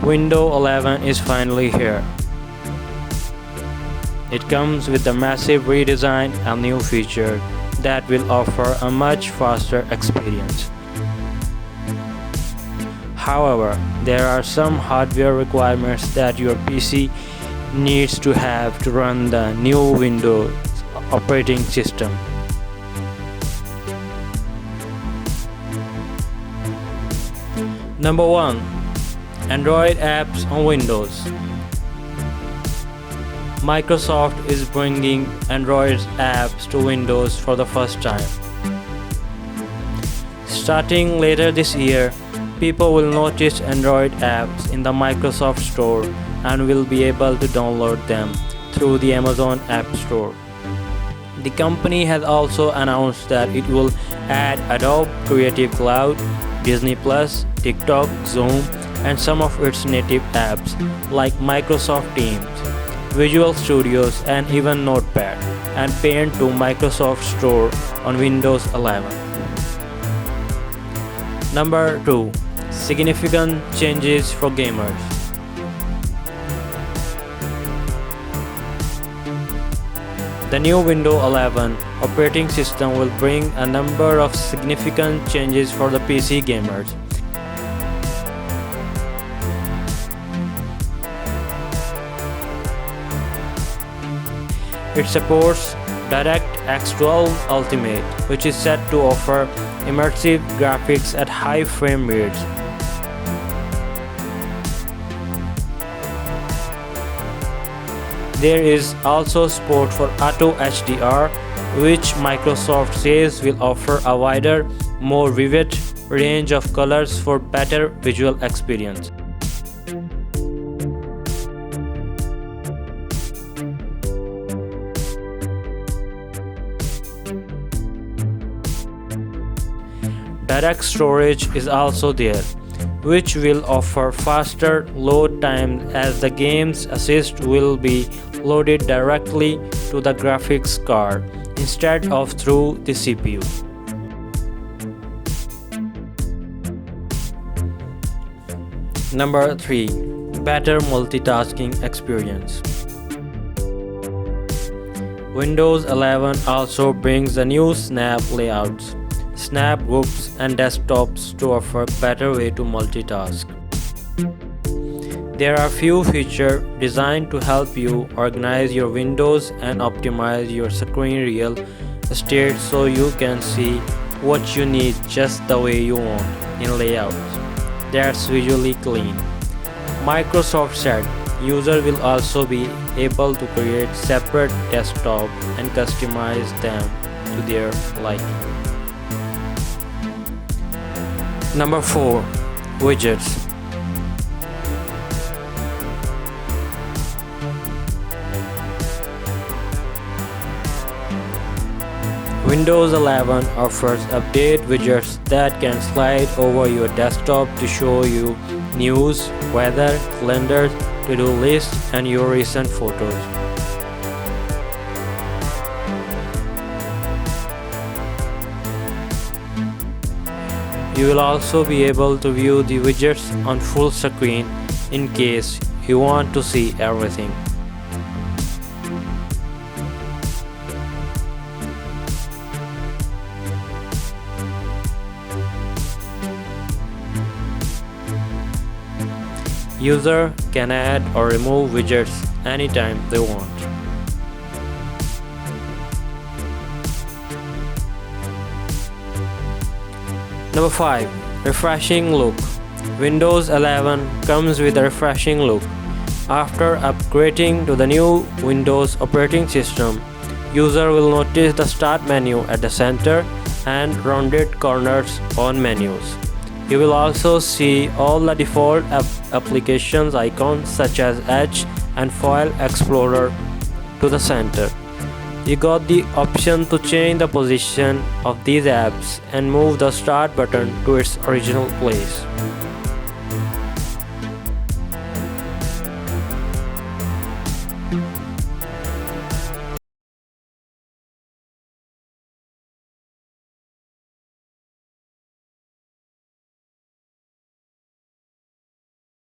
Windows 11 is finally here. It comes with a massive redesign and new features that will offer a much faster experience. However, there are some hardware requirements that your PC needs to have to run the new Windows operating system. Number 1. Android apps on Windows. Microsoft is bringing Android apps to Windows for the first time. Starting later this year, people will notice Android apps in the Microsoft Store and will be able to download them through the Amazon App Store. The company has also announced that it will add Adobe Creative Cloud, Disney+, TikTok, Zoom, and some of its native apps like Microsoft Teams, Visual Studios, and even Notepad and Paint to Microsoft Store on Windows 11. Number 2. Significant changes for gamers. The new Windows 11 operating system will bring a number of significant changes for the PC gamers. It supports DirectX 12 Ultimate, which is set to offer immersive graphics at high frame rates. There is also support for Auto HDR, which Microsoft says will offer a wider, more vivid range of colors for better visual experience. Direct storage is also there, which will offer faster load times as the game's assist will be loaded directly to the graphics card instead of through the CPU. Number 3. Better multitasking experience. Windows 11 also brings the new Snap layouts, Snap groups, and desktops to offer a better way to multitask. There are few features designed to help you organize your windows and optimize your screen real estate so you can see what you need just the way you want in layouts that's visually clean. Microsoft said users will also be able to create separate desktops and customize them to their liking. Number 4. Widgets. Windows 11 offers update widgets that can slide over your desktop to show you news, weather, calendars, to-do lists, and your recent photos. You will also be able to view the widgets on full screen in case you want to see everything. Users can add or remove widgets anytime they want. Number 5. Refreshing look. Windows 11 comes with a refreshing look. After upgrading to the new Windows operating system, user will notice the Start menu at the center and rounded corners on menus. You will also see all the default applications icons such as Edge and File Explorer to the center. You got the option to change the position of these apps and move the Start button to its original place.